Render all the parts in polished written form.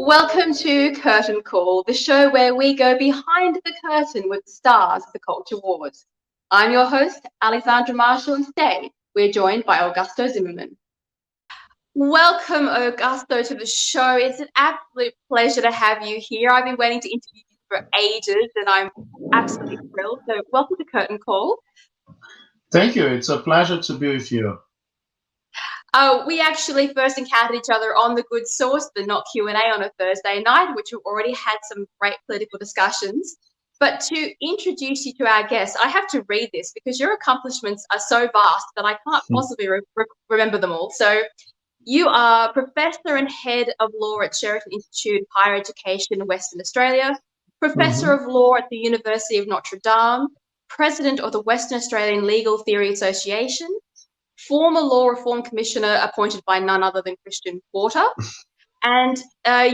Welcome to Curtain Call, the show where we go behind the curtain with the stars of the culture wars. I'm your host, Alexandra Marshall, and today we're joined by Augusto Zimmermann. Welcome, Augusto, to the show. It's an absolute pleasure to have you here. I've been waiting to interview you for ages, and I'm absolutely thrilled. So welcome to Curtain Call. Thank you. It's a pleasure to be with you. We actually first encountered each other on The Good Source, the Not Q&A on a Thursday night, which we've already had some great political discussions. But to introduce you to our guest, I have to read this because your accomplishments are so vast that I can't possibly remember them all. So you are Professor and Head of Law at Sheraton Institute of Higher Education in Western Australia, Professor of Law at the University of Notre Dame, President of the Western Australian Legal Theory Association, former Law Reform Commissioner appointed by none other than Christian Porter. And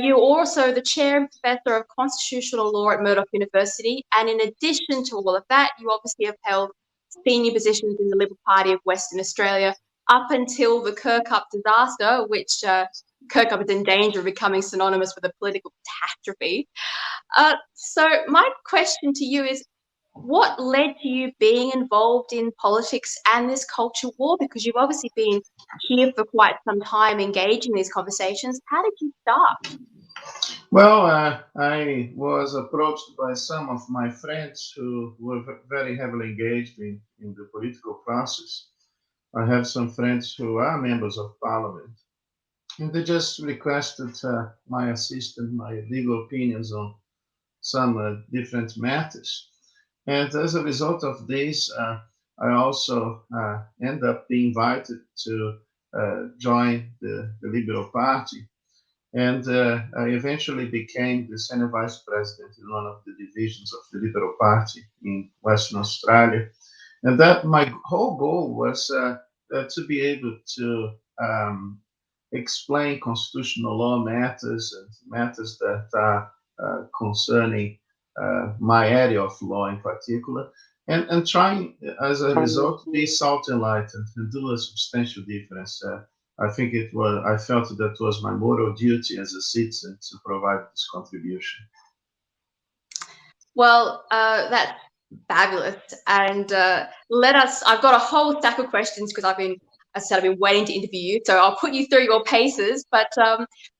you're also the Chair and Professor of Constitutional Law at Murdoch University. And in addition to all of that, you obviously have held senior positions in the Liberal Party of Western Australia up until the Kirkup disaster, which Kirkup is in danger of becoming synonymous with a political catastrophe. So my question to you is, what led to you being involved in politics and this culture war? Because you've obviously been here for quite some time engaging in these conversations. How did you start? Well, I was approached by some of my friends who were very heavily engaged in the political process. I have some friends who are members of parliament, and they just requested my assistance, my legal opinions on some different matters. And as a result of this, I also end up being invited to join the Liberal Party. And I eventually became the senior vice president in one of the divisions of the Liberal Party in Western Australia. And that my whole goal was to be able to explain constitutional law matters and matters that are concerning my area of law in particular, and trying, as a result, to be self-enlightened and do a substantial difference. I felt that was my moral duty as a citizen to provide this contribution. Well, that's fabulous. And I've got a whole stack of questions because I've been waiting to interview you. So I'll put you through your paces, but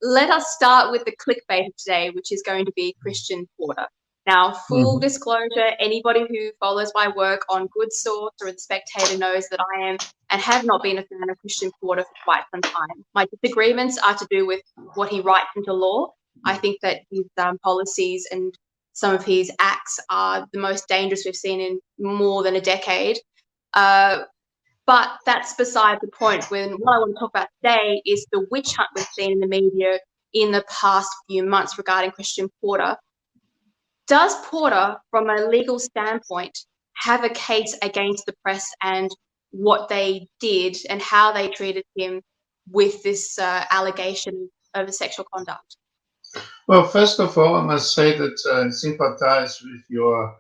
let us start with the clickbait of today, which is going to be Christian Porter. Now, full disclosure, anybody who follows my work on Good Source or The Spectator knows that I am and have not been a fan of Christian Porter for quite some time. My disagreements are to do with what he writes into law. I think that his policies and some of his acts are the most dangerous we've seen in more than a decade. But that's beside the point. What I want to talk about today is the witch hunt we've seen in the media in the past few months regarding Christian Porter. Does Porter, from a legal standpoint, have a case against the press and what they did and how they treated him with this allegation of sexual conduct? Well, first of all, I must say that I sympathize with your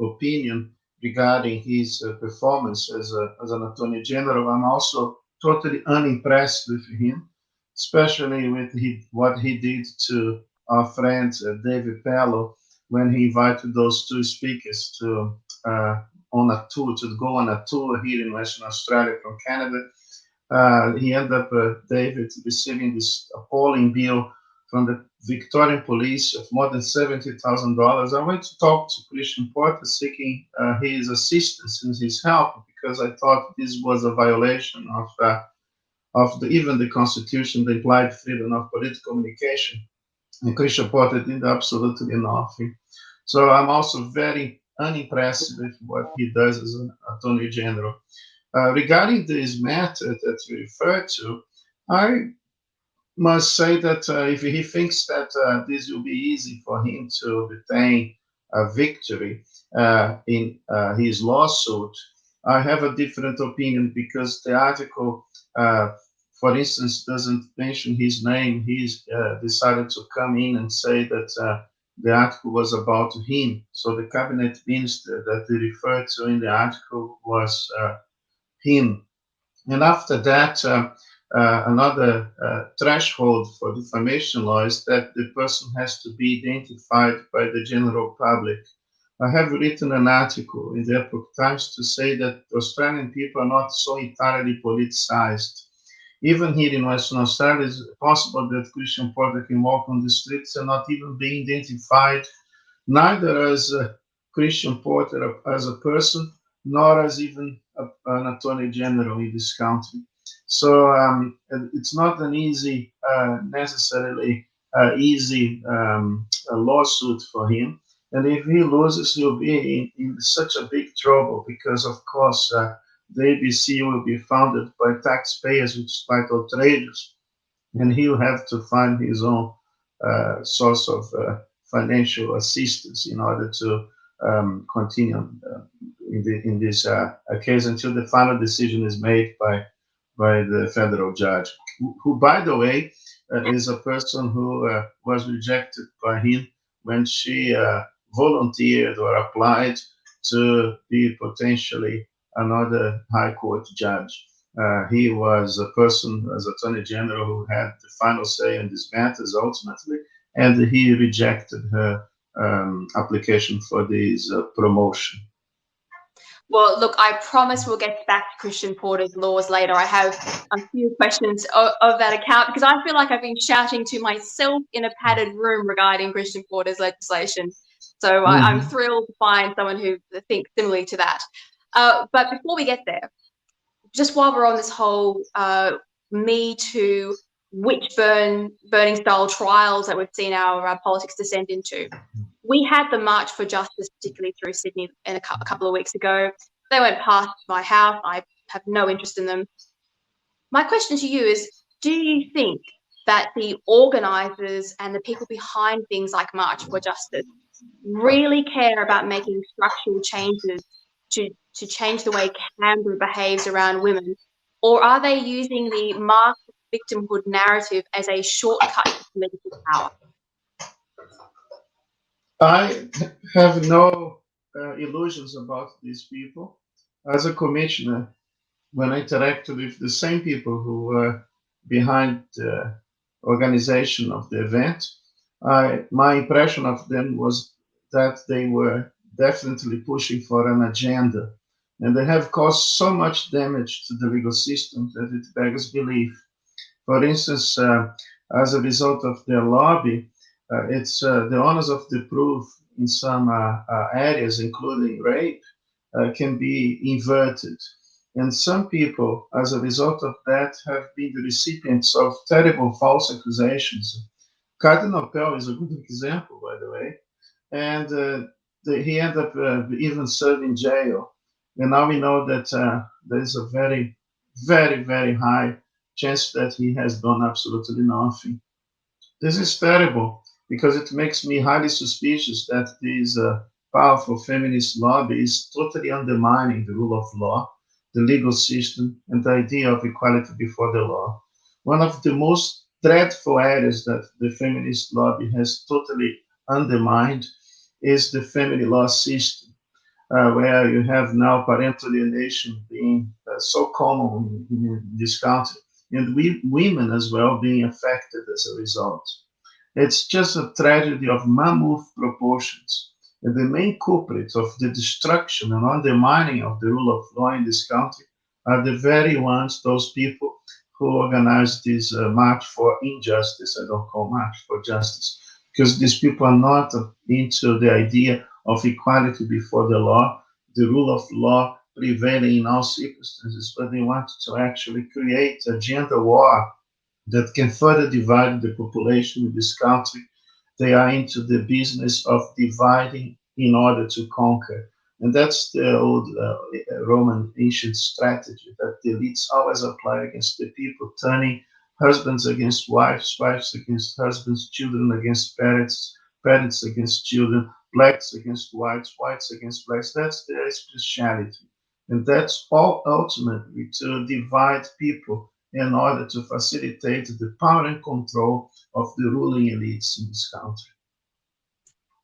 opinion regarding his performance as an Attorney General. I'm also totally unimpressed with him, especially with what he did to our friend David Pello when he invited those two speakers to go on a tour here in Western Australia from Canada. He ended up, David, receiving this appalling bill from the Victorian police of more than $70,000. I went to talk to Christian Porter seeking his assistance and his help because I thought this was a violation of even the Constitution, the implied freedom of political communication. And Christian Porter did absolutely nothing. So I'm also very unimpressed with what he does as an attorney general. Regarding this matter that you referred to, I must say that if he thinks that this will be easy for him to obtain a victory in his lawsuit, I have a different opinion because the article, for instance, doesn't mention his name. He's decided to come in and say that the article was about him. So the cabinet minister that they referred to in the article was him. And after that, another threshold for defamation law is that the person has to be identified by the general public. I have written an article in the Epoch Times to say that Australian people are not so entirely politicized. Even here in Western Australia, it's possible that Christian Porter can walk on the streets and not even be identified neither as Christian Porter as a person, nor as even an attorney general in this country. So it's not an easy, necessarily easy lawsuit for him. And if he loses, he'll be in such a big trouble because, of course, the ABC will be funded by taxpayers, which is quite outrageous, and he'll have to find his own source of financial assistance in order to continue in this case until the final decision is made by the federal judge, who, by the way, is a person who was rejected by him when she volunteered or applied to be potentially another high court judge. He was a person, as Attorney General, who had the final say in these matters ultimately, and he rejected her application for this promotion. Well, look, I promise we'll get back to Christian Porter's laws later. I have a few questions of that account because I feel like I've been shouting to myself in a padded room regarding Christian Porter's legislation. So I'm thrilled to find someone who thinks similarly to that. But before we get there, just while we're on this whole Me Too witch burning style trials that we've seen our politics descend into, we had the March for Justice, particularly through Sydney a couple of weeks ago. They went past my house. I have no interest in them. My question to you is, do you think that the organisers and the people behind things like March for Justice really care about making structural changes to change the way Canberra behaves around women? Or are they using the mark victimhood narrative as a shortcut to political power? I have no illusions about these people. As a commissioner, when I interacted with the same people who were behind the organization of the event, my impression of them was that they were definitely pushing for an agenda. And they have caused so much damage to the legal system that it beggars belief. For instance, as a result of their lobby, it's the onus of the proof in some areas, including rape, can be inverted. And some people, as a result of that, have been the recipients of terrible false accusations. Cardinal Pell is a good example, by the way. And he ended up even serving jail. And now we know that there's a very, very, very high chance that he has done absolutely nothing. This is terrible because it makes me highly suspicious that this powerful feminist lobby is totally undermining the rule of law, the legal system, and the idea of equality before the law. One of the most dreadful areas that the feminist lobby has totally undermined is the family law system, where you have now parental alienation being so common in this country, and women as well being affected as a result. It's just a tragedy of mammoth proportions. And the main culprits of the destruction and undermining of the rule of law in this country are the very ones, those people who organized this March for Injustice. I don't call March for Justice, because these people are not into the idea of equality before the law, the rule of law prevailing in all circumstances, but they want to actually create a gender war that can further divide the population in this country They are into the business of dividing in order to conquer. And that's the old Roman ancient strategy that the elites always apply against the people, turning husbands against wives, wives against husbands, children against parents, parents against children, blacks against whites, whites against blacks. That's their speciality. And that's all ultimately to divide people in order to facilitate the power and control of the ruling elites in this country.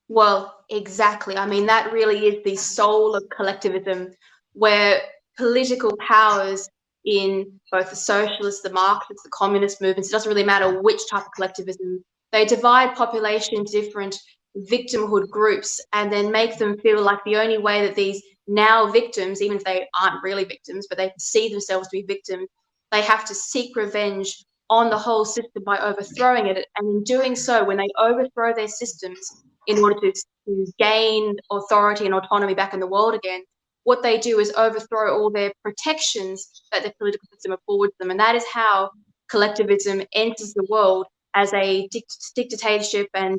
Well, exactly. I mean, that really is the soul of collectivism, where political powers in both the socialist, the Marxist, the communist movements, it doesn't really matter which type of collectivism, they divide population into different victimhood groups and then make them feel like the only way that these now victims, even if they aren't really victims, but they see themselves to be victims, they have to seek revenge on the whole system by overthrowing it. And in doing so, when they overthrow their systems, in order to gain authority and autonomy back in the world again, what they do is overthrow all their protections that the political system affords them. And that is how collectivism enters the world as a dictatorship and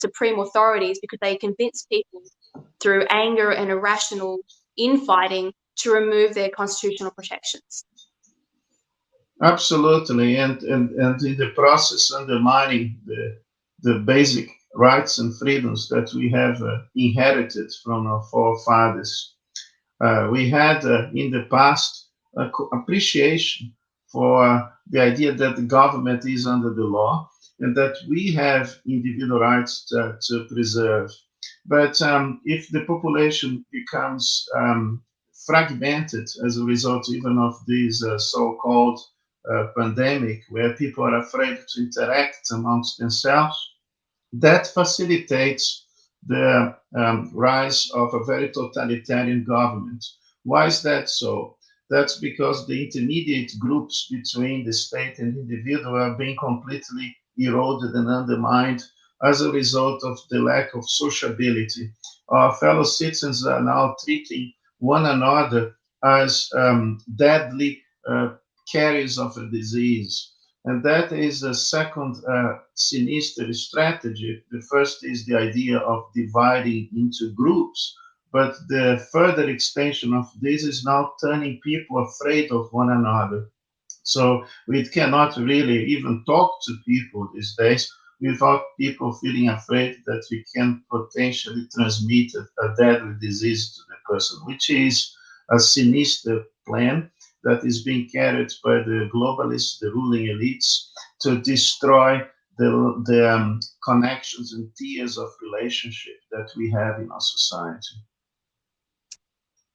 supreme authorities, because they convince people through anger and irrational infighting to remove their constitutional protections. Absolutely, and in the process undermining the basic rights and freedoms that we have inherited from our forefathers. We had in the past appreciation for the idea that the government is under the law and that we have individual rights to preserve. But if the population becomes fragmented as a result even of this so-called pandemic, where people are afraid to interact amongst themselves, that facilitates the rise of a very totalitarian government. Why is that so? That's because the intermediate groups between the state and individual are being completely eroded and undermined as a result of the lack of sociability. Our fellow citizens are now treating one another as deadly carriers of a disease. And that is the second sinister strategy. The first is the idea of dividing into groups, but the further extension of this is now turning people afraid of one another. So we cannot really even talk to people these days without people feeling afraid that we can potentially transmit a deadly disease to the person, which is a sinister plan that is being carried by the globalists, the ruling elites, to destroy the connections and tiers of relationship that we have in our society.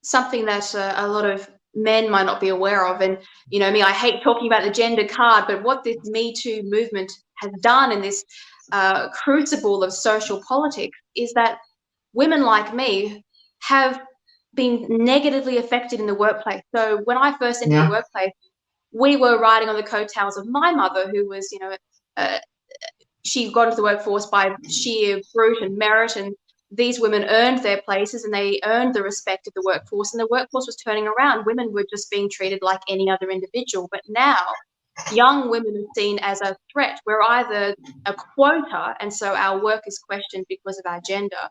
Something that a lot of men might not be aware of. And, you know, me, I hate talking about the gender card, but what this Me Too movement has done in this crucible of social politics is that women like me have been negatively affected in the workplace. So when I first entered the workplace, we were riding on the coattails of my mother, who was, you know, she got into the workforce by sheer brute and merit, and these women earned their places and they earned the respect of the workforce, and the workforce was turning around. Women were just being treated like any other individual. But now young women are seen as a threat. We're either a quota, and so our work is questioned because of our gender,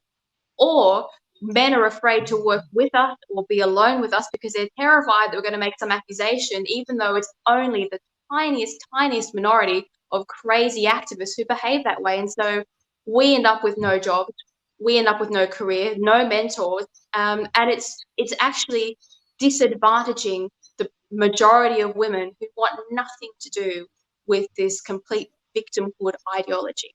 or men are afraid to work with us or be alone with us because they're terrified that we're going to make some accusation, even though it's only the tiniest minority of crazy activists who behave that way. And so we end up with no jobs, we end up with no career, no mentors, and it's actually disadvantaging the majority of women who want nothing to do with this complete victimhood ideology.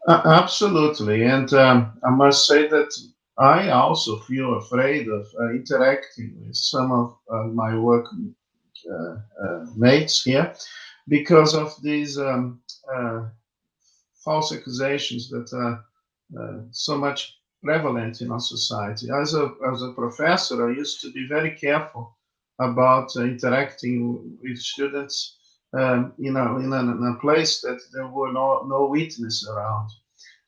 Absolutely, and I must say that I also feel afraid of interacting with some of my work mates here because of these false accusations that are so much prevalent in our society. As a professor, I used to be very careful about interacting with students in a place that there were no witness around.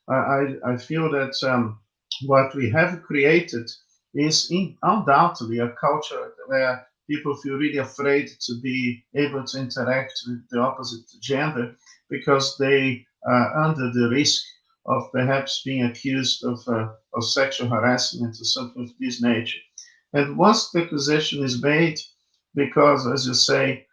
I feel that what we have created is undoubtedly a culture where people feel really afraid to be able to interact with the opposite gender because they are under the risk of perhaps being accused of sexual harassment or something of this nature. And once the accusation is made, because, as you say,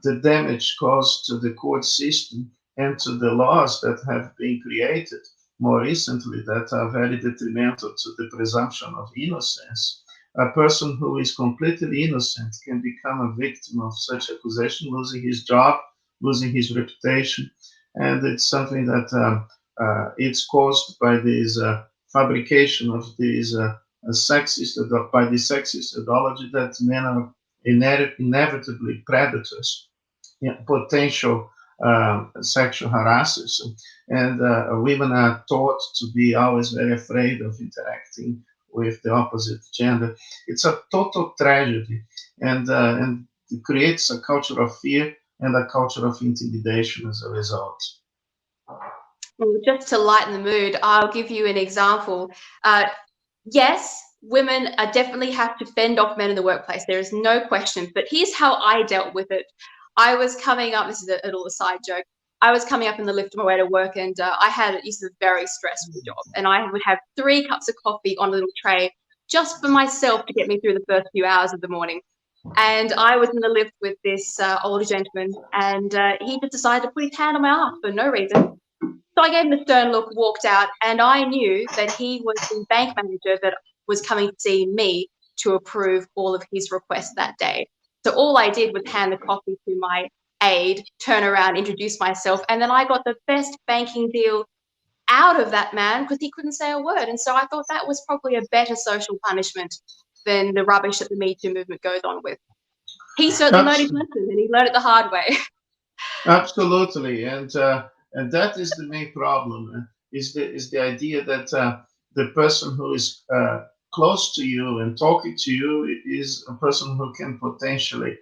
the damage caused to the court system and to the laws that have been created more recently that are very detrimental to the presumption of innocence, a person who is completely innocent can become a victim of such accusation, losing his job, losing his reputation, and it's something that it's caused by this fabrication of these by the sexist ideology that men are inevitably predators, potential sexual harassers, and women are taught to be always very afraid of interacting with the opposite gender. It's a total tragedy, and it creates a culture of fear and a culture of intimidation as a result. Well, just to lighten the mood, I'll give you an example. Yes, women definitely have to fend off men in the workplace. There is no question. But here's how I dealt with it. I was coming up, this is a little aside joke. I was coming up in the lift on my way to work, and it used to be a very stressful job. And I would have 3 cups of coffee on a little tray just for myself to get me through the first few hours of the morning. And I was in the lift with this older gentleman, and he just decided to put his hand on my arm for no reason. So I gave him a stern look, walked out, and I knew that he was the bank manager that was coming to see me to approve all of his requests that day. So all I did was hand the coffee to my aide, turn around, introduce myself, and then I got the best banking deal out of that man because he couldn't say a word. And so I thought that was probably a better social punishment than the rubbish that the Me Too movement goes on with. He certainly learned his lesson, and he learned it the hard way. Absolutely, and that is the main problem. Is the idea that the person who is close to you and talking to you is a person who can potentially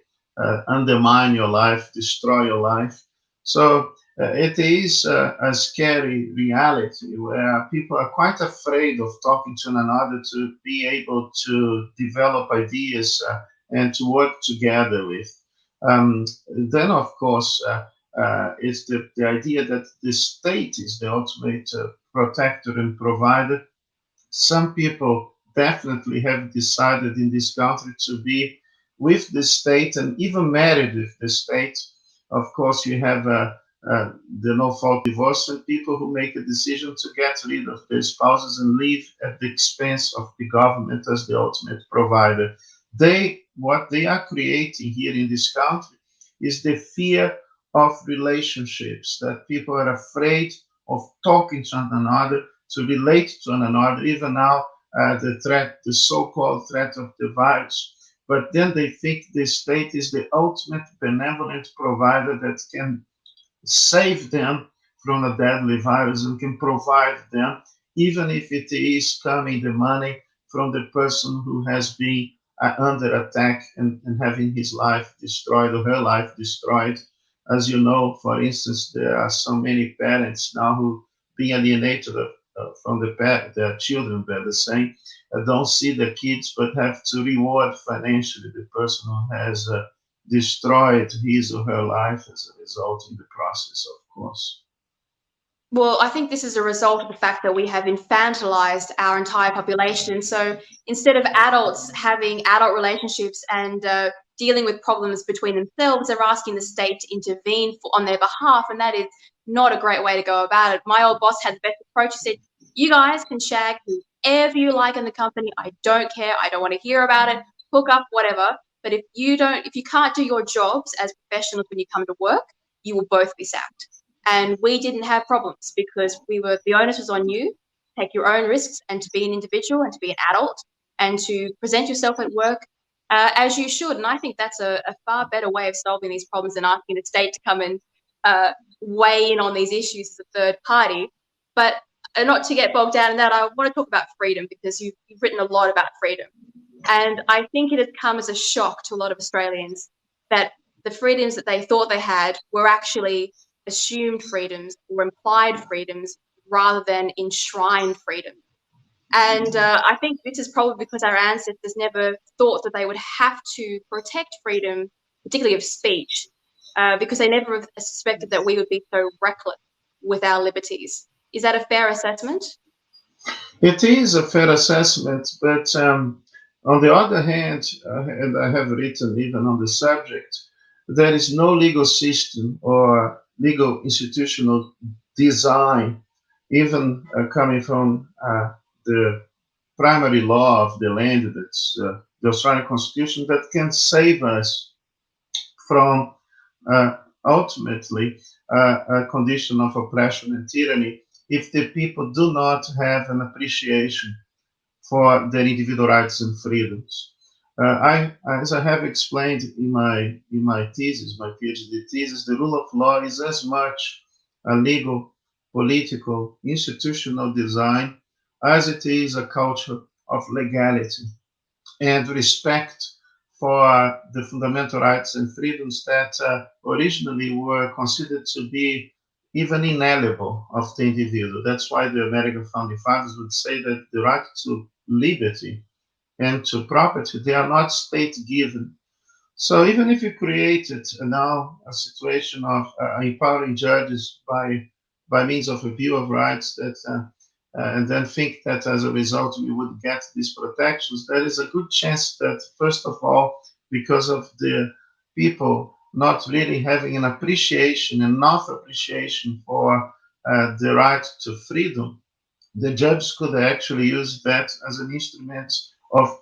undermine your life, destroy your life. So it is a scary reality where people are quite afraid of talking to one another to be able to develop ideas and to work together with. Then, of course, it's the idea that the state is the ultimate protector and provider. Some people definitely have decided in this country to be with the state and even married with the state. Of course, you have the no-fault divorce and people who make a decision to get rid of their spouses and live at the expense of the government as the ultimate provider. What they are creating here in this country is the fear of relationships, that people are afraid of talking to one another, to relate to one another, even now the so-called threat of the virus. But then they think the state is the ultimate benevolent provider that can save them from a deadly virus and can provide them, even if it is coming the money from the person who has been under attack and having his life destroyed or her life destroyed. As you know, for instance, there are so many parents now who being alienated from their children, better saying, don't see the kids, but have to reward financially the person who has destroyed his or her life as a result in the process, of course. Well, I think this is a result of the fact that we have infantilized our entire population. So instead of adults having adult relationships and dealing with problems between themselves, they're asking the state to intervene on their behalf, and that is not a great way to go about it. My old boss had the best approach. He said, you guys can shag whoever you like in the company. I don't care. I don't want to hear about it. Hook up, whatever. But if you can't do your jobs as professionals when you come to work, you will both be sacked. And we didn't have problems because the onus was on you, take your own risks and to be an individual and to be an adult and to present yourself at work as you should. And I think that's a far better way of solving these problems than asking the state to come and weigh in on these issues as a third party. But not to get bogged down in that, I want to talk about freedom because you've written a lot about freedom. And I think it has come as a shock to a lot of Australians that the freedoms that they thought they had were actually assumed freedoms or implied freedoms rather than enshrined freedom. And I think this is probably because our ancestors never thought that they would have to protect freedom, particularly of speech, because they never suspected that we would be so reckless with our liberties. Is that a fair assessment? It is a fair assessment, but on the other hand, and I have written even on the subject, there is no legal system or legal institutional design, even coming from the primary law of the land, that's the Australian Constitution, that can save us from ultimately a condition of oppression and tyranny if the people do not have an appreciation for their individual rights and freedoms. As I have explained in my thesis, my PhD thesis, the rule of law is as much a legal, political, institutional design as it is a culture of legality and respect for the fundamental rights and freedoms that originally were considered to be even inalienable of the individual. That's why the American founding fathers would say that the right to liberty and to property, they are not state given. So even if you created now a situation of empowering judges by means of a Bill of Rights that and then think that as a result we would get these protections, there is a good chance that first of all, because of the people not really having an appreciation, enough appreciation for the right to freedom, the judge could actually use that as an instrument of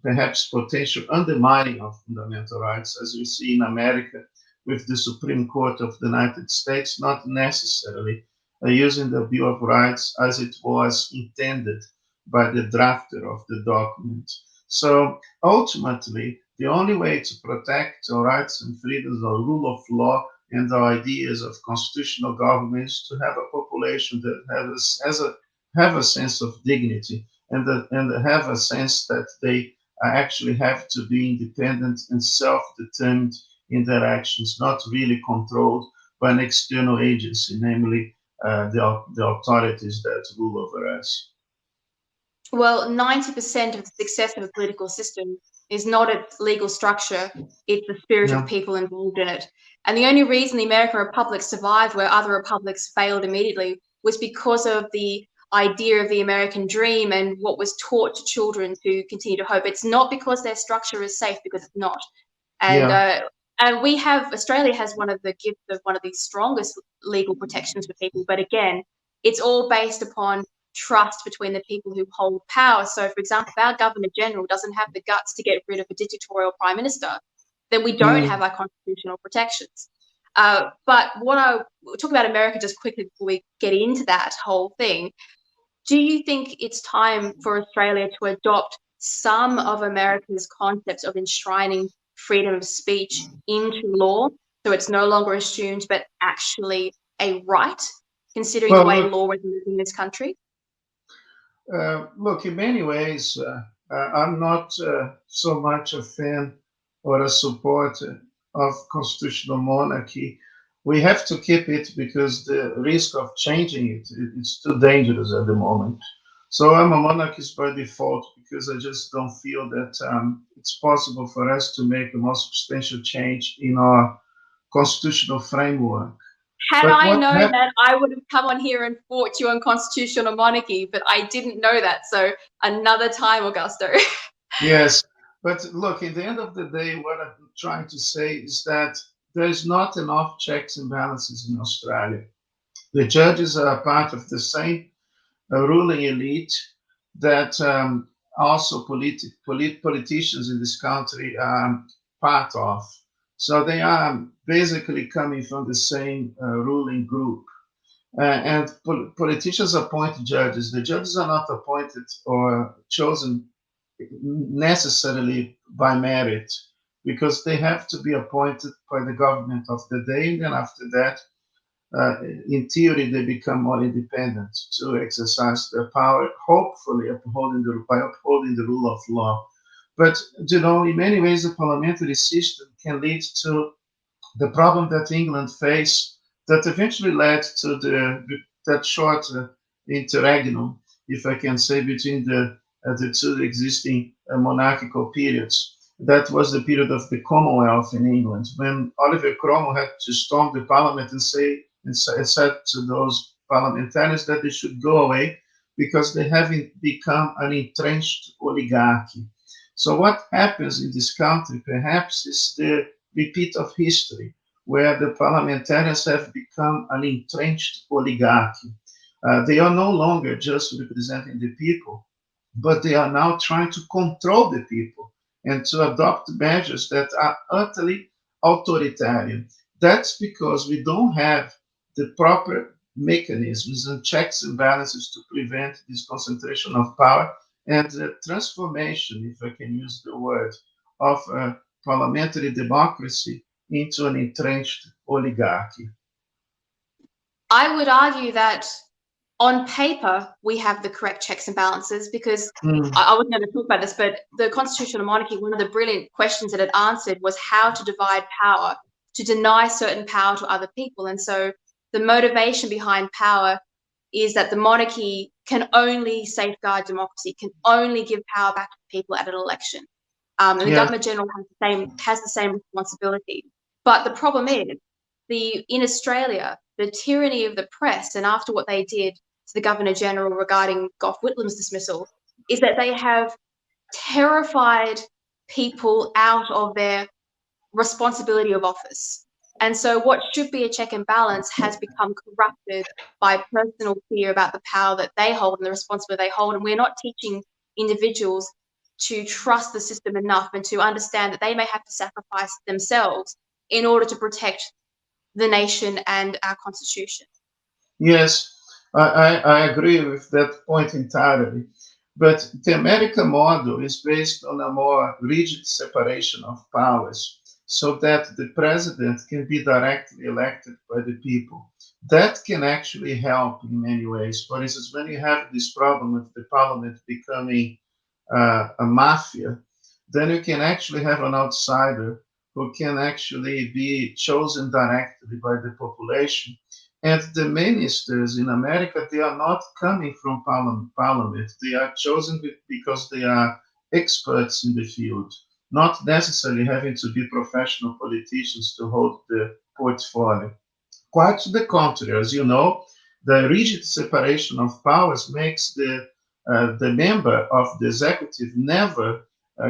perhaps potential undermining of fundamental rights, as we see in America with the Supreme Court of the United States, not necessarily using the Bill of Rights as it was intended by the drafter of the document. So ultimately, the only way to protect our rights and freedoms, our rule of law, and the ideas of constitutional government is to have a population that have a sense of dignity and have a sense that they actually have to be independent and self-determined in their actions, not really controlled by an external agency, namely the authorities that rule over us. Well, 90% of the success of a political system is not its legal structure, it's the spirit of people involved in it. And the only reason the American Republic survived where other republics failed immediately was because of the idea of the American dream and what was taught to children to continue to hope. It's not because their structure is safe, because it's not. And we have, Australia has one of the gifts of one of the strongest legal protections for people. But again, it's all based upon trust between the people who hold power. So, for example, if our Governor General doesn't have the guts to get rid of a dictatorial Prime Minister, then we don't have our constitutional protections. But what I talk about America just quickly before we get into that whole thing. Do you think it's time for Australia to adopt some of America's concepts of enshrining freedom of speech into law, so it's no longer assumed but actually a right, considering the way law is moving in this country? Look, in many ways, I'm not so much a fan or a supporter of constitutional monarchy. We have to keep it because the risk of changing it is too dangerous at the moment. So I'm a monarchist by default because I just don't feel that it's possible for us to make a more substantial change in our constitutional framework. Had I known that, I would have come on here and fought you on constitutional monarchy, but I didn't know that. So another time, Augusto. Yes, but look, at the end of the day, what I'm trying to say is that there's not enough checks and balances in Australia. The judges are part of the same ruling elite that also politicians in this country are part of. So they are basically coming from the same ruling group. And politicians appoint judges. The judges are not appointed or chosen necessarily by merit, because they have to be appointed by the government of the day, and then after that, in theory, they become more independent to exercise their power, hopefully by upholding the rule of law. But, in many ways, the parliamentary system can lead to the problem that England faced, that eventually led to that short interregnum, if I can say, between the two existing monarchical periods. That was the period of the Commonwealth in England, when Oliver Cromwell had to storm the parliament and said to those parliamentarians that they should go away because they have become an entrenched oligarchy. So what happens in this country perhaps is the repeat of history, where the parliamentarians have become an entrenched oligarchy. They are no longer just representing the people, but they are now trying to control the people and to adopt measures that are utterly authoritarian. That's because we don't have the proper mechanisms and checks and balances to prevent this concentration of power and the transformation, if I can use the word, of parliamentary democracy into an entrenched oligarchy. I would argue that on paper, we have the correct checks and balances because I wasn't going to talk about this, but the constitutional monarchy, one of the brilliant questions that it answered was how to divide power, to deny certain power to other people. And so the motivation behind power is that the monarchy can only safeguard democracy, can only give power back to people at an election. And the government general has the same responsibility. But the problem is, in Australia, the tyranny of the press, and after what they did to the Governor General regarding Gough Whitlam's dismissal, is that they have terrified people out of their responsibility of office. And so what should be a check and balance has become corrupted by personal fear about the power that they hold and the responsibility they hold. And we're not teaching individuals to trust the system enough and to understand that they may have to sacrifice themselves in order to protect the nation and our constitution. Yes, I agree with that point entirely. But the American model is based on a more rigid separation of powers so that the president can be directly elected by the people. That can actually help in many ways. For instance, when you have this problem with the parliament becoming a mafia, then you can actually have an outsider who can actually be chosen directly by the population. And the ministers in America, they are not coming from parliament. They are chosen because they are experts in the field, not necessarily having to be professional politicians to hold the portfolio. Quite to the contrary, as you know, the rigid separation of powers makes the member of the executive never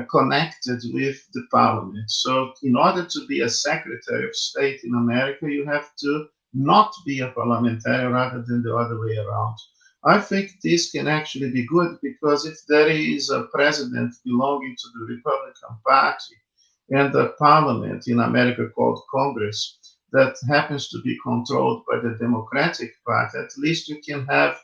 connected with the parliament. So, in order to be a secretary of state in America, you have to not be a parliamentarian rather than the other way around. I think this can actually be good because if there is a president belonging to the Republican Party and a parliament in America called Congress that happens to be controlled by the Democratic Party, at least you can have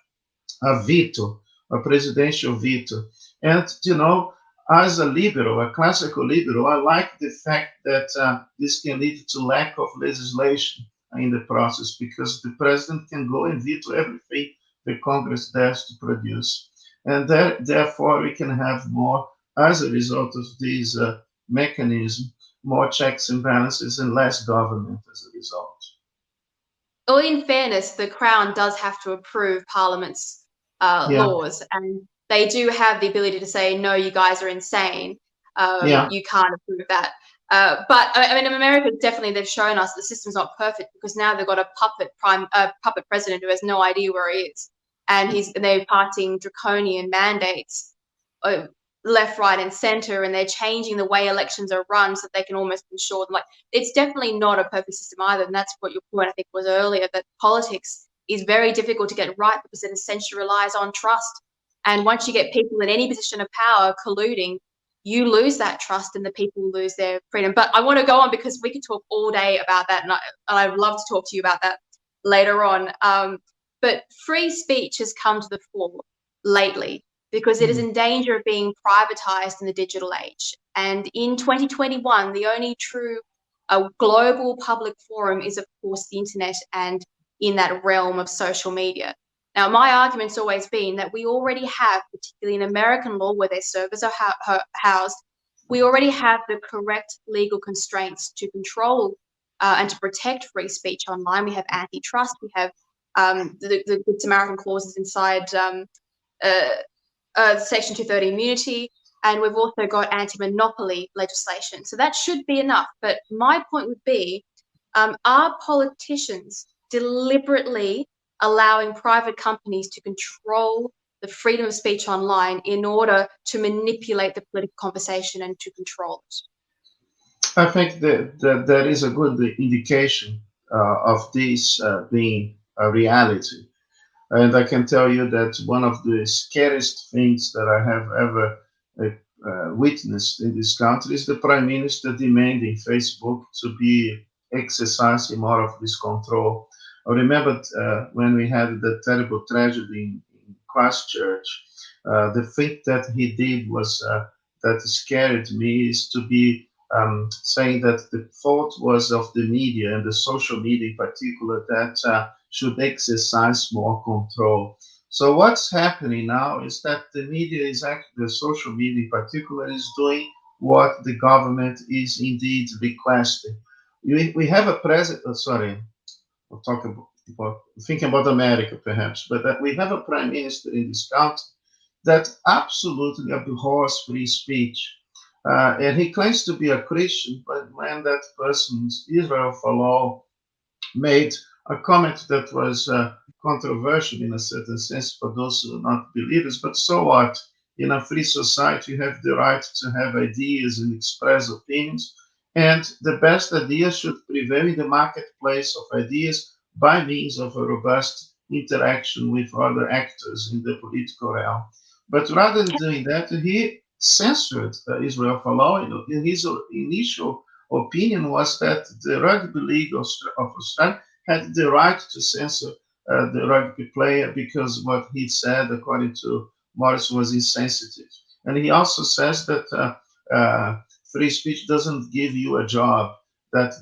a veto, a presidential veto. And, you know, as a liberal, a classical liberal, I like the fact that this can lead to lack of legislation in the process because the president can go and veto everything the Congress dares to produce. And therefore, we can have more, as a result of these mechanisms, more checks and balances and less government as a result. Well, in fairness, the Crown does have to approve Parliament's laws, and they do have the ability to say, no, you guys are insane. You can't approve that. But I mean, in America, definitely they've shown us the system's not perfect because now they've got a puppet president who has no idea where he is, and they're passing draconian mandates left, right, and center, and they're changing the way elections are run so that they can almost ensure them. Like, it's definitely not a perfect system either, and that's what your point I think was earlier, that politics is very difficult to get right because it essentially relies on trust. And once you get people in any position of power colluding, you lose that trust and the people lose their freedom. But I want to go on because we could talk all day about that, and I'd love to talk to you about that later on. But free speech has come to the fore lately because it is in danger of being privatized in the digital age. And in 2021, the only true global public forum is, of course, the internet and in that realm of social media. Now, my argument's always been that we already have, particularly in American law where their servers are housed, we already have the correct legal constraints to control and to protect free speech online. We have antitrust, we have the Good Samaritan clauses inside Section 230 immunity, and we've also got anti-monopoly legislation. So that should be enough. But my point would be, are politicians deliberately allowing private companies to control the freedom of speech online in order to manipulate the political conversation and to control it. I think that there is a good indication of this being a reality. And I can tell you that one of the scariest things that I have ever witnessed in this country is the Prime Minister demanding Facebook to be exercising more of this control. I remember when we had the terrible tragedy in Christchurch, the thing that he did was that scared me is to be saying that the fault was of the media and the social media in particular that should exercise more control. So what's happening now is that the media is actually, the social media in particular, is doing what the government is indeed requesting. We have a president, sorry, I'll talk about thinking about America perhaps, but that we have a prime minister in this country that absolutely abhors free speech. And he claims to be a Christian, but when that person's Israel for Law made a comment that was controversial in a certain sense for those who are not believers, but so what? In a free society, you have the right to have ideas and express opinions, and the best ideas should prevail in the marketplace of ideas by means of a robust interaction with other actors in the political realm. But rather than doing that, he censored Israel for Law. In his initial opinion was that the Rugby League of Australia had the right to censor the rugby player because what he said, according to Morris, was insensitive. And he also says that free speech doesn't give you a job, that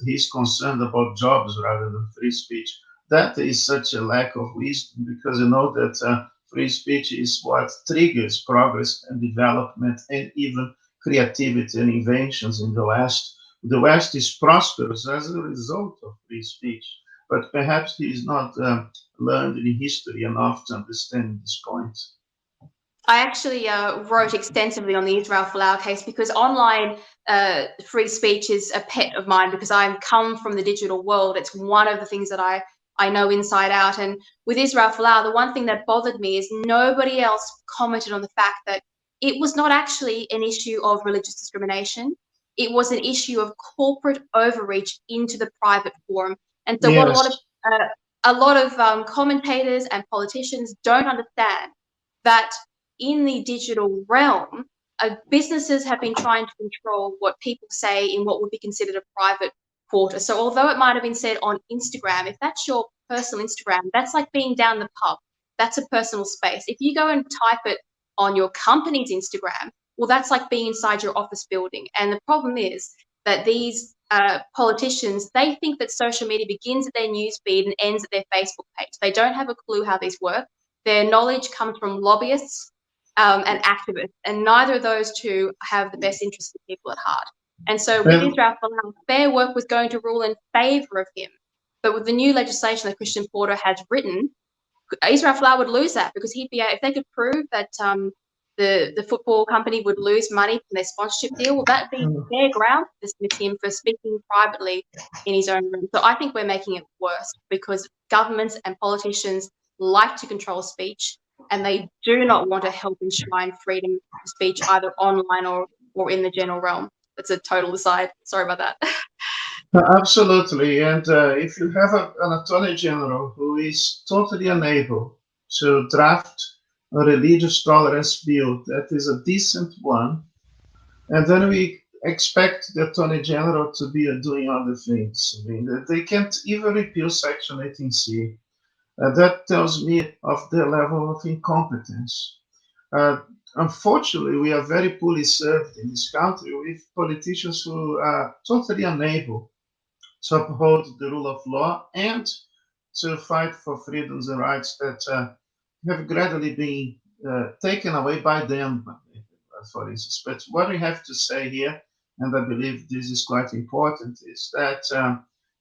he's concerned about jobs rather than free speech. That is such a lack of wisdom because you know that free speech is what triggers progress and development and even creativity and inventions in the West. The West is prosperous as a result of free speech, but perhaps he is not learned in history enough to understand this point. I actually wrote extensively on the Israel Folau case because online free speech is a pet of mine because I come from the digital world. It's one of the things that I know inside out. And with Israel Folau, the one thing that bothered me is nobody else commented on the fact that it was not actually an issue of religious discrimination. It was an issue of corporate overreach into the private forum. And so what Yes. a lot of commentators and politicians don't understand that in the digital realm, businesses have been trying to control what people say in what would be considered a private quarter. So although it might have been said on Instagram, if that's your personal Instagram, that's like being down the pub. That's a personal space. If you go and type it on your company's Instagram, well, that's like being inside your office building. And the problem is that these politicians, they think that social media begins at their news feed and ends at their Facebook page. They don't have a clue how these work. Their knowledge comes from lobbyists and activists, and neither of those two have the best interests of people at heart. And so with Israel Folau, Fair Work was going to rule in favour of him. But with the new legislation that Christian Porter has written, Israel Folau would lose that because he'd be, if they could prove that the football company would lose money from their sponsorship deal, well, that'd be fair ground to dismiss him for speaking privately in his own room. So I think we're making it worse because governments and politicians like to control speech, and they do not want to help enshrine freedom of speech either online or in the general realm. That's a total aside. Sorry about that. Absolutely. And if you have an attorney general who is totally unable to draft a religious tolerance bill that is a decent one, and then we expect the attorney general to be doing other things. I mean, they can't even repeal Section 18C. That tells me of their level of incompetence. Uh, Unfortunately, we are very poorly served in this country with politicians who are totally unable to uphold the rule of law and to fight for freedoms and rights that have gradually been taken away by them, for instance. But what we have to say here, and I believe this is quite important, is that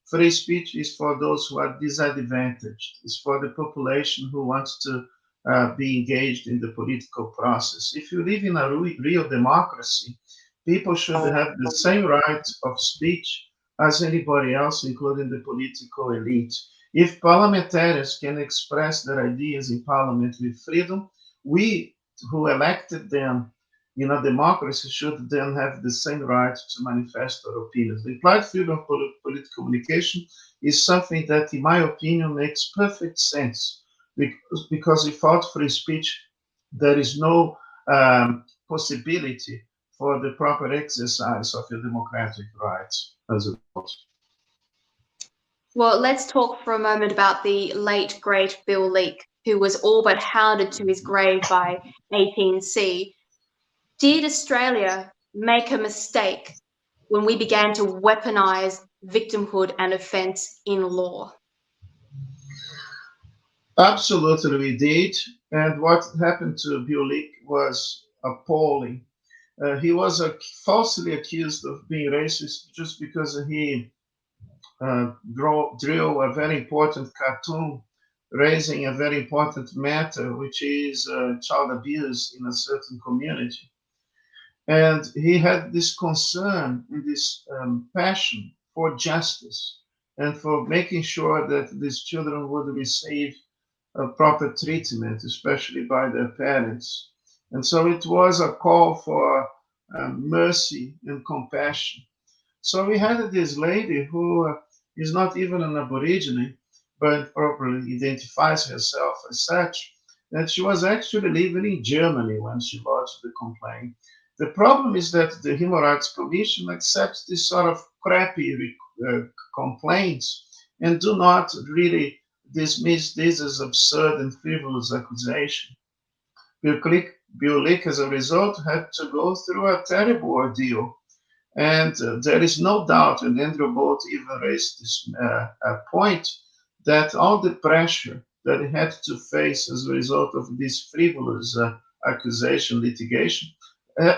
free speech is for those who are disadvantaged. It's for the population who wants to be engaged in the political process. If you live in a real democracy, people should have the same right of speech as anybody else, including the political elite. If parliamentarians can express their ideas in parliament with freedom, we who elected them in a democracy should then have the same right to manifest our opinions. The implied freedom of political communication is something that, in my opinion, makes perfect sense because without free speech, there is no possibility for the proper exercise of your democratic rights as a result. Well, let's talk for a moment about the late, great Bill Leake, who was all but hounded to his grave by 18C. Did Australia make a mistake when we began to weaponize victimhood and offence in law? Absolutely, we did. And what happened to Bill Leake was appalling. He was falsely accused of being racist just because he drew a very important cartoon raising a very important matter, which is child abuse in a certain community. And he had this concern and this passion for justice and for making sure that these children would receive proper treatment, especially by their parents. And so it was a call for mercy and compassion. So we had this lady who is not even an Aborigine, but properly identifies herself as such, that she was actually living in Germany when she lodged the complaint. The problem is that the Human Rights Commission accepts this sort of crappy complaints and do not really dismiss this as absurd and frivolous accusation. Bill Leake, as a result, had to go through a terrible ordeal. And there is no doubt, and Andrew Bolt even raised this point, that all the pressure that he had to face as a result of this frivolous accusation litigation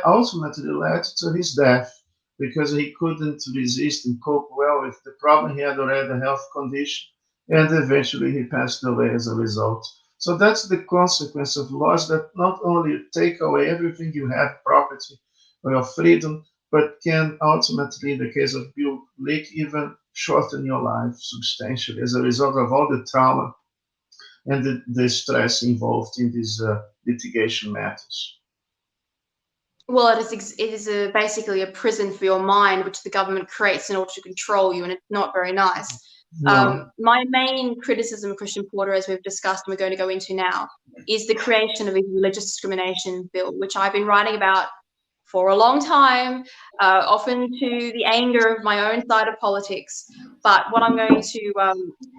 ultimately led to his death because he couldn't resist and cope well with the problem. He had already a health condition, and eventually he passed away as a result. So that's the consequence of laws that not only take away everything you have, property or your freedom, but can ultimately, in the case of Bill Leake, even shorten your life substantially as a result of all the trauma and the stress involved in these litigation matters. Well, it is basically a prison for your mind, which the government creates in order to control you, and it's not very nice. No. My main criticism of Christian Porter, as we've discussed and we're going to go into now, is the creation of a religious discrimination bill, which I've been writing about for a long time, often to the anger of my own side of politics. But what I'm going to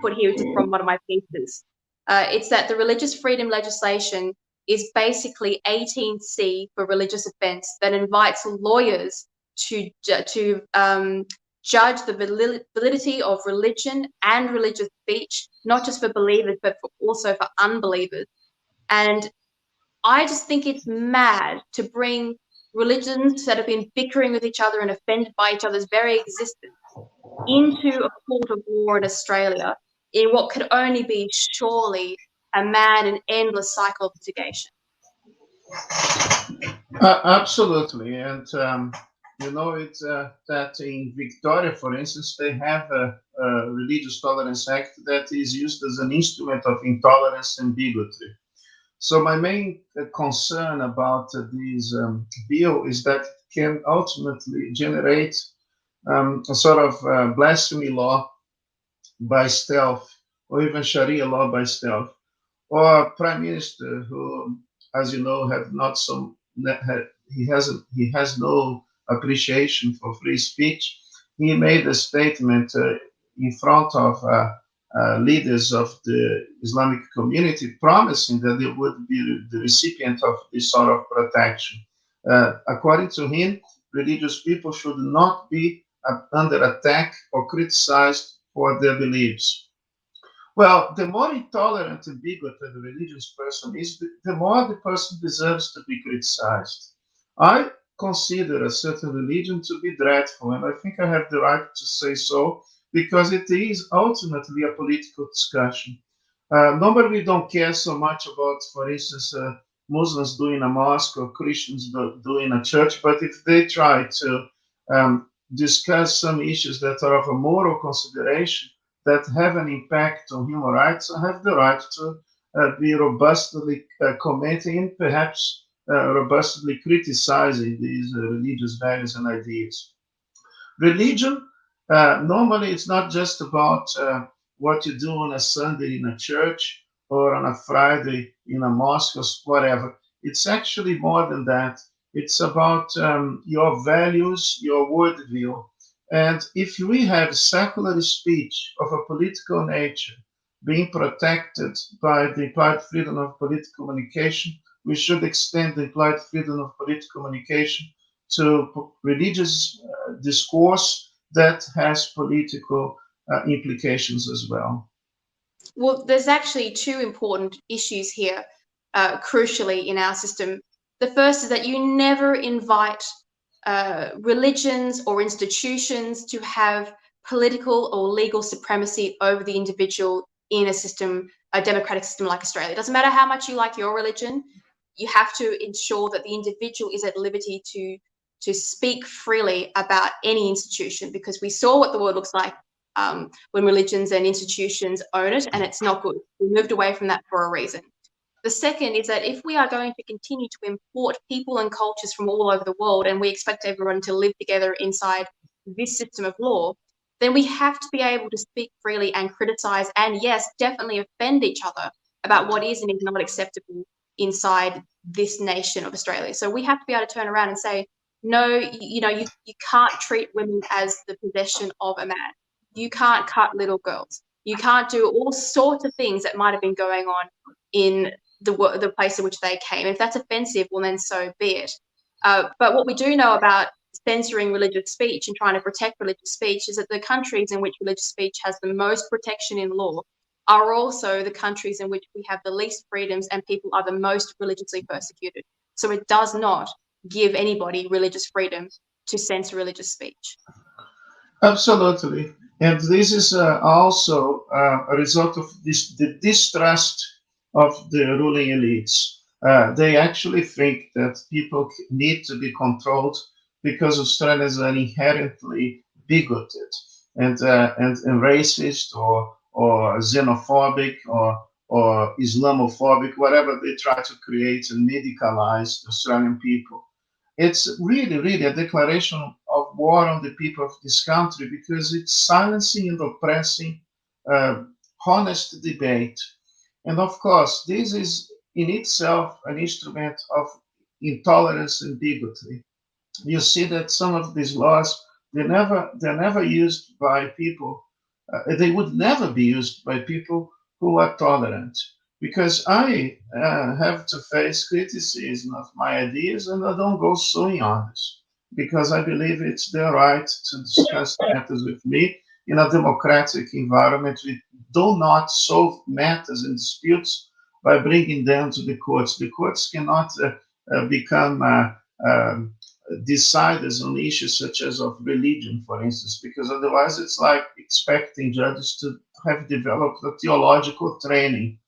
put here is just from one of my pieces. It's that the religious freedom legislation is basically 18C for religious offence that invites lawyers to judge the validity of religion and religious speech, not just for believers, but also for unbelievers. And I just think it's mad to bring religions that have been bickering with each other and offended by each other's very existence into a court of law in Australia in what could only be surely a mad and endless cycle of litigation. Absolutely. And, it's that in Victoria, for instance, they have a Religious Tolerance Act that is used as an instrument of intolerance and bigotry. So my main concern about this bill is that it can ultimately generate a sort of blasphemy law by stealth, or even Sharia law by stealth, or a prime minister who, as you know, have not some he has no appreciation for free speech. He made a statement in front of leaders of the Islamic community, promising that they would be the recipient of this sort of protection. According to him, religious people should not be under attack or criticized for their beliefs. Well, the more intolerant and bigoted a religious person is, the more the person deserves to be criticized. I consider a certain religion to be dreadful, and I think I have the right to say so because it is ultimately a political discussion. Normally, we don't care so much about, for instance, Muslims doing a mosque or Christians doing a church, but if they try to discuss some issues that are of a moral consideration, that have an impact on human rights have the right to be robustly commenting and perhaps robustly criticizing these religious values and ideas. Religion, normally, it's not just about what you do on a Sunday in a church or on a Friday in a mosque or whatever. It's actually more than that. It's about your values, your worldview. And if we have secular speech of a political nature being protected by the implied freedom of political communication, we should extend the implied freedom of political communication to religious discourse that has political implications as well. Well, there's actually two important issues here, crucially in our system. The first is that you never invite religions or institutions to have political or legal supremacy over the individual in a system, a democratic system like Australia. It doesn't matter how much you like your religion, you have to ensure that the individual is at liberty to speak freely about any institution, because we saw what the world looks like when religions and institutions own it, and it's not good. We moved away from that for a reason. The second is that if we are going to continue to import people and cultures from all over the world, and we expect everyone to live together inside this system of law, then we have to be able to speak freely and criticize and, yes, definitely offend each other about what is and is not acceptable inside this nation of Australia. So we have to be able to turn around and say, no, you can't treat women as the possession of a man. You can't cut little girls. You can't do all sorts of things that might have been going on in the place in which they came. If that's offensive, well, then so be it. But what we do know about censoring religious speech and trying to protect religious speech is that the countries in which religious speech has the most protection in law are also the countries in which we have the least freedoms and people are the most religiously persecuted. So it does not give anybody religious freedom to censor religious speech. Absolutely. And this is also a result of the distrust of the ruling elites. They actually think that people need to be controlled because Australians are inherently bigoted and racist or xenophobic or Islamophobic, whatever they try to create and medicalize the Australian people. It's really, really a declaration of war on the people of this country because it's silencing and oppressing honest debate. And of course, this is in itself an instrument of intolerance and bigotry. You see that some of these laws they're never used by people. They would never be used by people who are tolerant, because I have to face criticism of my ideas, and I don't go suing others because I believe it's their right to discuss matters with me in a democratic environment. We do not solve matters and disputes by bringing them to the courts. The courts cannot become deciders on issues such as of religion, for instance, because otherwise it's like expecting judges to have developed a theological training.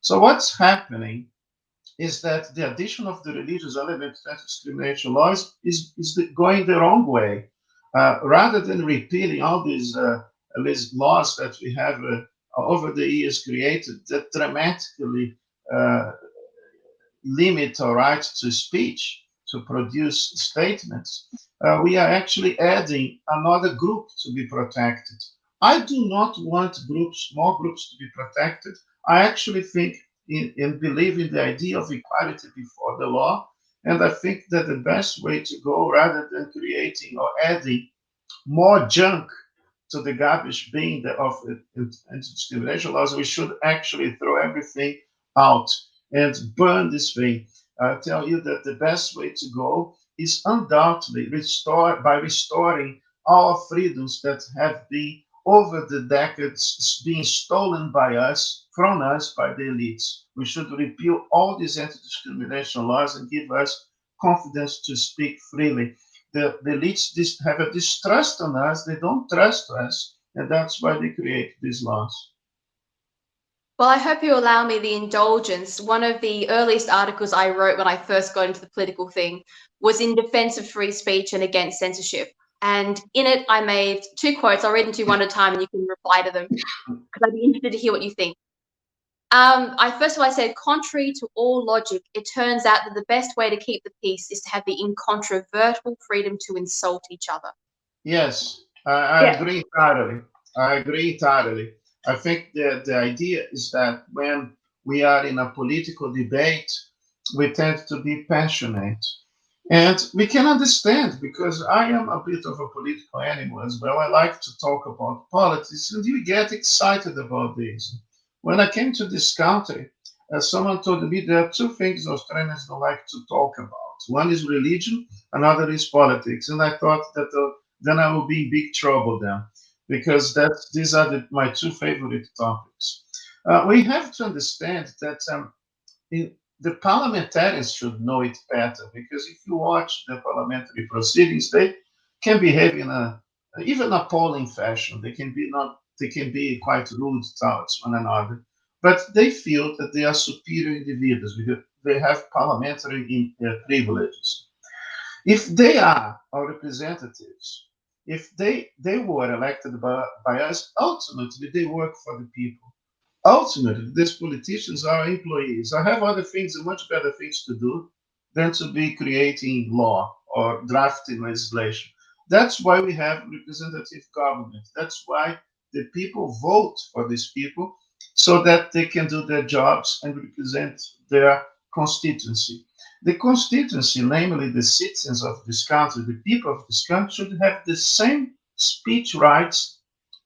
So what's happening is that the addition of the religious element to discrimination laws is going the wrong way. Rather than repealing all these laws that we have over the years created that dramatically limit our right to speech, to produce statements, we are actually adding another group to be protected. I do not want more groups to be protected. I actually think and believe in the idea of equality before the law. And I think that the best way to go, rather than creating or adding more junk to the garbage bin of anti-discrimination laws, we should actually throw everything out and burn this thing. I tell you that the best way to go is undoubtedly restoring our freedoms that have been over the decades being stolen by us, from us, by the elites. We should repeal all these anti-discrimination laws and give us confidence to speak freely. The elites have a distrust on us. They don't trust us, and that's why they create these laws. Well, I hope you allow me the indulgence. One of the earliest articles I wrote when I first got into the political thing was in defense of free speech and against censorship. And in it, I made 2 quotes. I'll read them to you one at a time and you can reply to them because I'd be interested to hear what you think. First of all, I said, contrary to all logic, it turns out that the best way to keep the peace is to have the incontrovertible freedom to insult each other. Yes, I agree totally. I agree totally. I think that the idea is that when we are in a political debate, we tend to be passionate. And we can understand because I am a bit of a political animal as well. I like to talk about politics and you get excited about this. When I came to this country, someone told me there are 2 things Australians don't like to talk about. One is religion, another is politics. And I thought that then I will be in big trouble then because these are my 2 favorite topics. We have to understand that the parliamentarians should know it better because if you watch the parliamentary proceedings, they can behave in even appalling fashion. They can be quite rude towards one another, but they feel that they are superior individuals because they have parliamentary privileges. If they are our representatives, if they were elected by us, ultimately they work for the people. Ultimately, these politicians are employees. I have other things, much better things to do than to be creating law or drafting legislation. That's why we have representative government. That's why the people vote for these people so that they can do their jobs and represent their constituency. The constituency, namely the citizens of this country, the people of this country, should have the same speech rights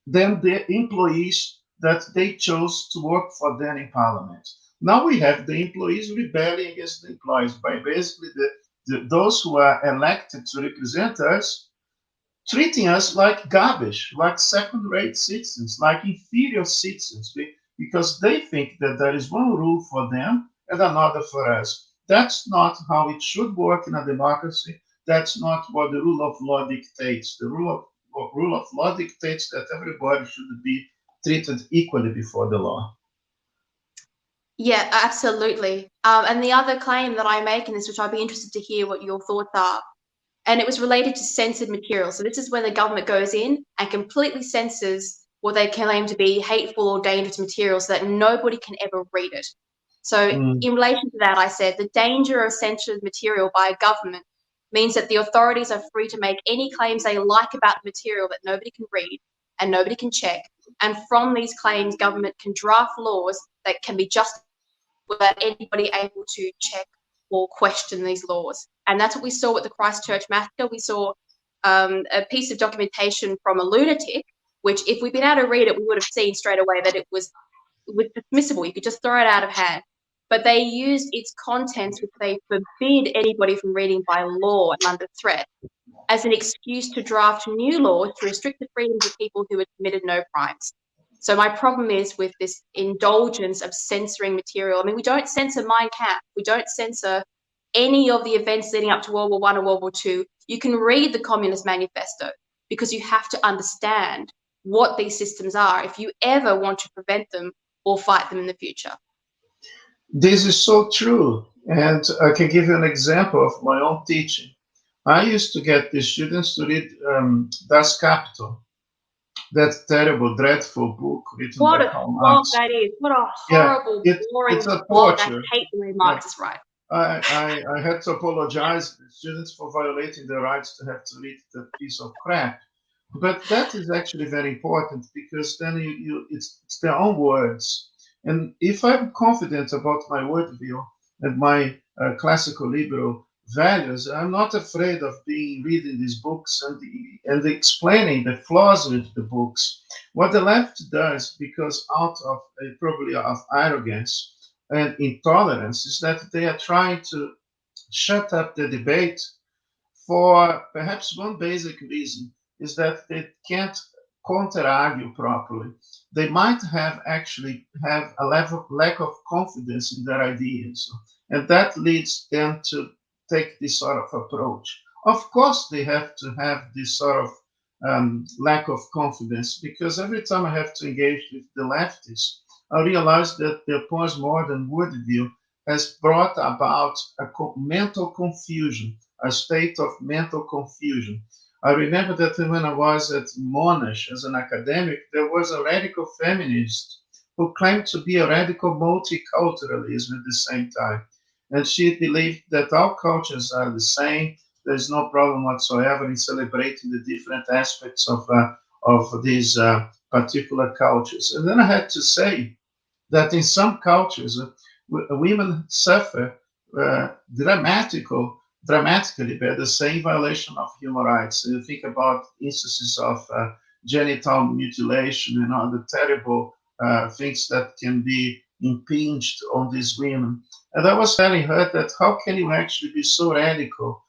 than the employees that they chose to work for them in parliament. Now we have the employees rebelling against the employees by basically those who are elected to represent us treating us like garbage, like second-rate citizens, like inferior citizens, because they think that there is one rule for them and another for us. That's not how it should work in a democracy. That's not what the rule of law dictates. The rule of law dictates that everybody should be treated equally before the law. Yeah, absolutely. And the other claim that I make in this, which I'd be interested to hear what your thoughts are, and it was related to censored material. So this is where the government goes in and completely censors what they claim to be hateful or dangerous material so that nobody can ever read it. So in relation to that, I said the danger of censored material by a government means that the authorities are free to make any claims they like about the material that nobody can read and nobody can check. And from these claims, government can draft laws that can be justified without anybody able to check or question these laws. And that's what we saw with the Christchurch massacre. We saw a piece of documentation from a lunatic, which if we'd been able to read it, we would have seen straight away that it was dismissible. You could just throw it out of hand. But they used its contents, which they forbid anybody from reading by law and under threat, as an excuse to draft new laws to restrict the freedoms of people who had committed no crimes. So my problem is with this indulgence of censoring material. I mean, we don't censor Mein Kampf. We don't censor any of the events leading up to World War I or World War II. You can read the Communist Manifesto because you have to understand what these systems are if you ever want to prevent them or fight them in the future. This is so true. And I can give you an example of my own teaching. I used to get the students to read Das Kapital, that terrible, dreadful book written what by Karl Marx. That is. What a horrible, boring it's a blog. torture. I hate the way Marx is right. I had to apologize to the students for violating their rights to have to read that piece of crap. But that is actually very important because then it's their own words. And if I'm confident about my worldview and my classical liberal values, I'm not afraid of reading these books and explaining the flaws with the books. What the left does, because out of probably of arrogance and intolerance, is that they are trying to shut up the debate for perhaps one basic reason is that they can't counter-argue properly. They might have a lack of confidence in their ideas, and that leads them to take this sort of approach. Of course, they have to have this sort of lack of confidence because every time I have to engage with the leftists, I realize that their postmodern worldview has brought about a mental confusion, a state of mental confusion. I remember that when I was at Monash as an academic, there was a radical feminist who claimed to be a radical multiculturalism at the same time. And she believed that all cultures are the same. There's no problem whatsoever in celebrating the different aspects of these particular cultures. And then I had to say that in some cultures, women suffer uh, dramatical, dramatically by the same violation of human rights. So you think about instances of genital mutilation and other terrible things that can be impinged on these women. And I was telling her that how can you actually be so radical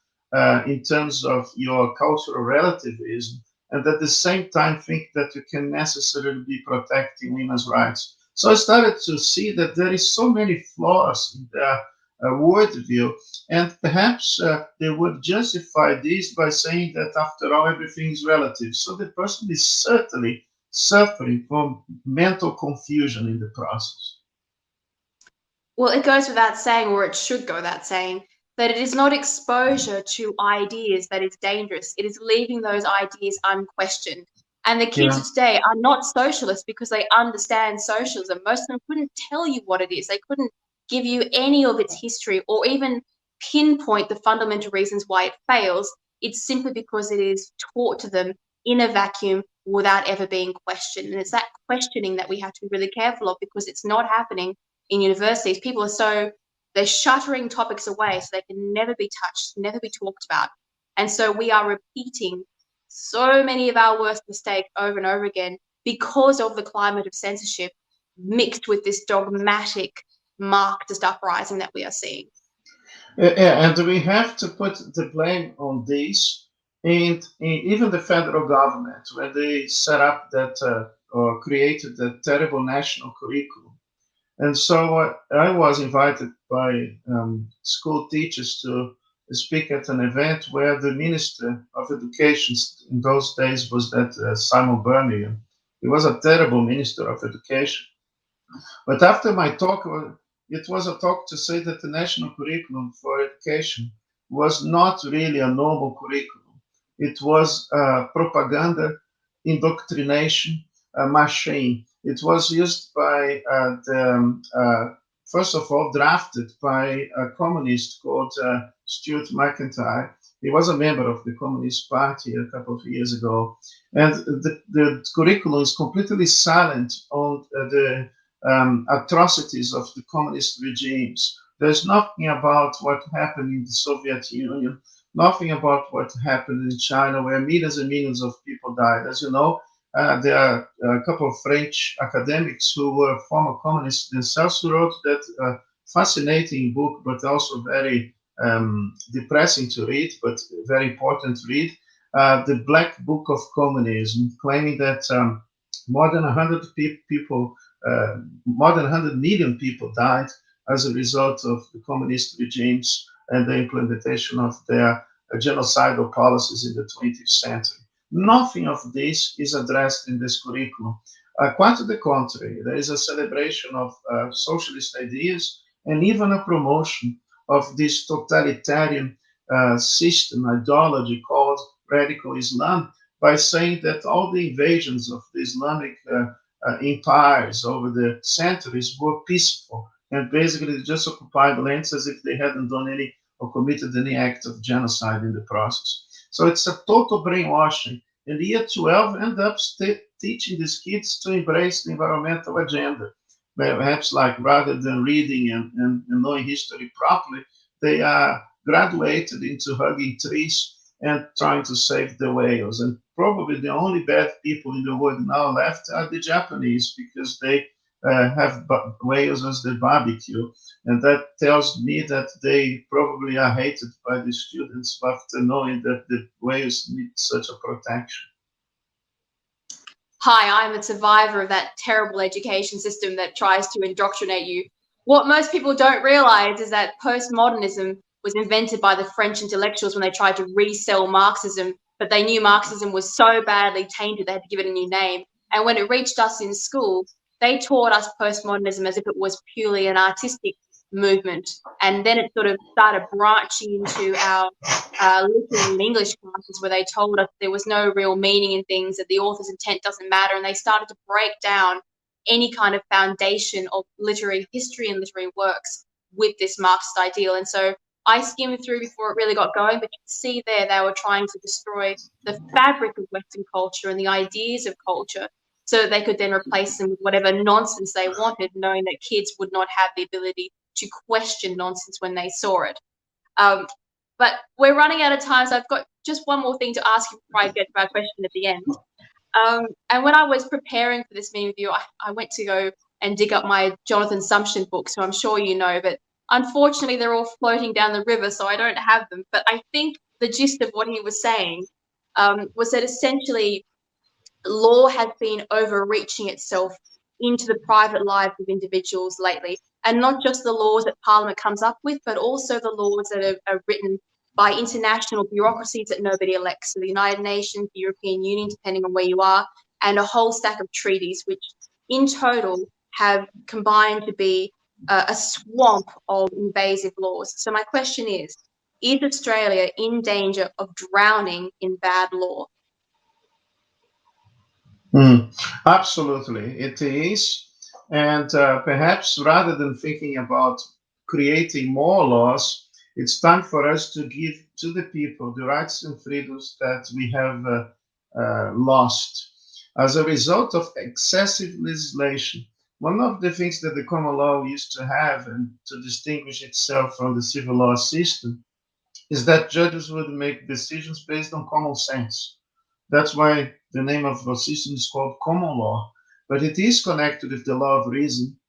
in terms of your cultural relativism and at the same time think that you can necessarily be protecting women's rights? So I started to see that there is so many flaws in their worldview, and perhaps they would justify this by saying that after all, everything is relative. So the person is certainly suffering from mental confusion in the process. Well, it goes without saying, or it should go without saying, that it is not exposure to ideas that is dangerous. It is leaving those ideas unquestioned. And the kids Yeah. of today are not socialists because they understand socialism. Most of them couldn't tell you what it is. They couldn't give you any of its history or even pinpoint the fundamental reasons why it fails. It's simply because it is taught to them in a vacuum without ever being questioned. And it's that questioning that we have to be really careful of because it's not happening in universities. People are they're shuttering topics away so they can never be touched, never be talked about. And so we are repeating so many of our worst mistakes over and over again because of the climate of censorship mixed with this dogmatic Marxist uprising that we are seeing. Yeah, and we have to put the blame on this, and even the federal government when they set up that or created that terrible national curriculum. And so I was invited by school teachers to speak at an event where the Minister of Education in those days was that Simon Birmingham. He was a terrible Minister of Education. But after my talk, it was a talk to say that the national curriculum for education was not really a normal curriculum. It was propaganda, indoctrination, machine. It was used by first of all, drafted by a communist called Stuart McIntyre. He was a member of the Communist Party a couple of years ago. And the curriculum is completely silent on the atrocities of the communist regimes. There's nothing about what happened in the Soviet Union, nothing about what happened in China, where millions and millions of people died. As you know, there are a couple of French academics who were former communists themselves who wrote that fascinating book, but also very depressing to read, but very important to read, The Black Book of Communism, claiming that more than 100 people more than 100 million people died as a result of the communist regimes and the implementation of their genocidal policies in the 20th century. Nothing of this is addressed in this curriculum. Quite to the contrary, there is a celebration of socialist ideas and even a promotion of this totalitarian system, ideology called radical Islam, by saying that all the invasions of the Islamic empires over the centuries were peaceful and basically just occupied lands as if they hadn't done any or committed any act of genocide in the process. So it's a total brainwashing. And year 12 end up teaching these kids to embrace the environmental agenda. Perhaps like rather than reading and knowing history properly, they are graduated into hugging trees and trying to save the whales. And probably the only bad people in the world now left are the Japanese because they have whales as their barbecue. And that tells me that they probably are hated by the students after knowing that the whales need such a protection. Hi, I'm a survivor of that terrible education system that tries to indoctrinate you. What most people don't realize is that postmodernism was invented by the French intellectuals when they tried to resell Marxism, but they knew Marxism was so badly tainted they had to give it a new name. And when it reached us in school, they taught us postmodernism as if it was purely an artistic movement. And then it sort of started branching into our literary and English classes, where they told us there was no real meaning in things, that the author's intent doesn't matter, and they started to break down any kind of foundation of literary history and literary works with this Marxist ideal. And so I skimmed through before it really got going, but you can see there they were trying to destroy the fabric of Western culture and the ideas of culture, so that they could then replace them with whatever nonsense they wanted, knowing that kids would not have the ability to question nonsense when they saw it. But we're running out of time, so I've got just one more thing to ask you before I get to our question at the end. And when I was preparing for this meeting with you, I went to go and dig up my Jonathan Sumption books, who I'm sure you know, but unfortunately they're all floating down the river, so I don't have them. But I think the gist of what he was saying was that essentially law has been overreaching itself into the private lives of individuals lately, and not just the laws that Parliament comes up with, but also the laws that are written by international bureaucracies that nobody elects. So the United Nations, the European Union, depending on where you are, and a whole stack of treaties, which in total have combined to be a swamp of invasive laws. So my question is Australia in danger of drowning in bad law? Absolutely, it is. And perhaps rather than thinking about creating more laws, it's time for us to give to the people the rights and freedoms that we have lost as a result of excessive legislation. One of the things that the common law used to have, and to distinguish itself from the civil law system, is that judges would make decisions based on common sense. That's why the name of the system is called common law. But it is connected with the law of reason,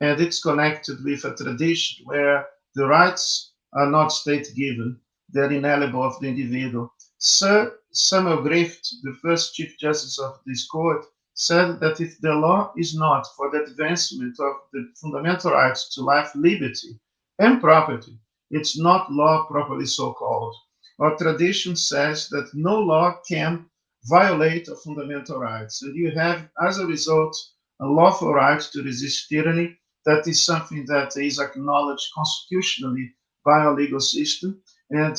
and it's connected with a tradition where the rights are not state given, they're inalienable of the individual. Sir Samuel Griffith, the first Chief Justice of this court, said that if the law is not for the advancement of the fundamental rights to life, liberty, and property, it's not law properly so called. Our tradition says that no law can violate of fundamental rights, and you have, as a result, a lawful right to resist tyranny. That is something that is acknowledged constitutionally by our legal system. And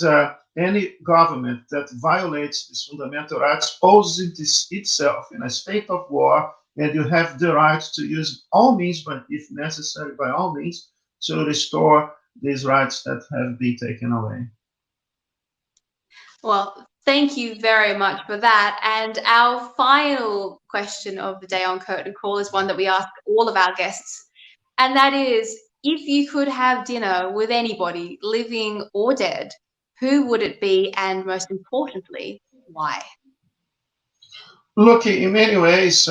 any government that violates these fundamental rights poses itself in a state of war, and you have the right to use all means, but if necessary, by all means, to restore these rights that have been taken away. Well, thank you very much for that. And our final question of the day on Curtain Call is one that we ask all of our guests. And that is, if you could have dinner with anybody, living or dead, who would it be? And most importantly, why? Look, in many ways,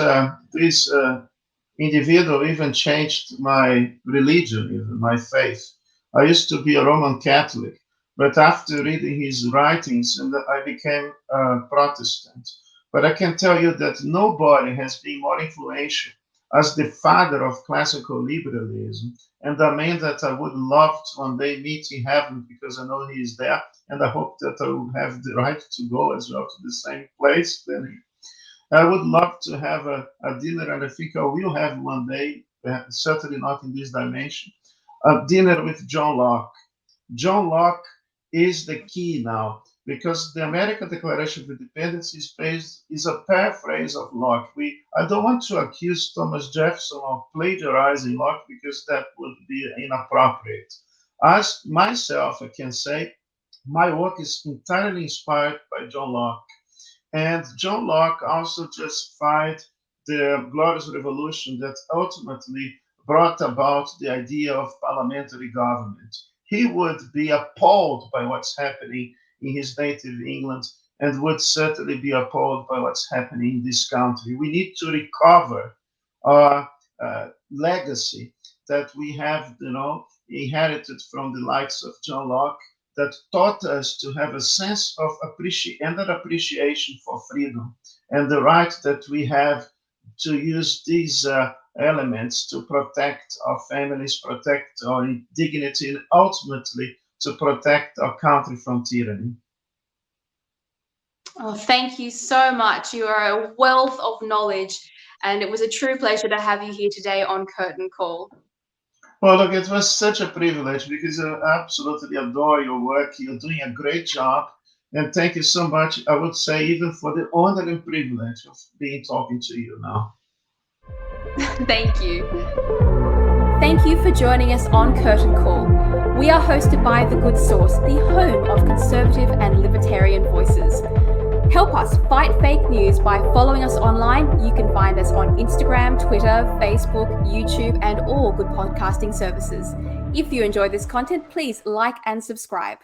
this individual even changed my religion, even my faith. I used to be a Roman Catholic, but after reading his writings, and I became a Protestant. But I can tell you that nobody has been more influential as the father of classical liberalism, and a man that I would love to one day meet in heaven, because I know he is there, and I hope that I will have the right to go as well to the same place. Then I would love to have a dinner, and I think I will have one day, certainly not in this dimension, a dinner with John Locke. John Locke is the key now, because the American Declaration of Independence is a paraphrase of Locke. I don't want to accuse Thomas Jefferson of plagiarizing Locke, because that would be inappropriate. As myself, I can say my work is entirely inspired by John Locke. And John Locke also justified the Glorious Revolution that ultimately brought about the idea of parliamentary government. He would be appalled by what's happening in his native England, and would certainly be appalled by what's happening in this country. We need to recover our legacy that we have, inherited from the likes of John Locke, that taught us to have a sense of appreciation for freedom, and the right that we have to use these elements to protect our families, protect our dignity, and ultimately to protect our country from tyranny. Oh, thank you so much. You are a wealth of knowledge, and it was a true pleasure to have you here today on Curtain Call. Well, look, it was such a privilege because I absolutely adore your work. You're doing a great job. And thank you so much, I would say, even for the honor and privilege of being talking to you now. Thank you. Thank you for joining us on Curtain Call. We are hosted by The Good Source, the home of conservative and libertarian voices. Help us fight fake news by following us online. You can find us on Instagram, Twitter, Facebook, YouTube, and all good podcasting services. If you enjoy this content, please like and subscribe.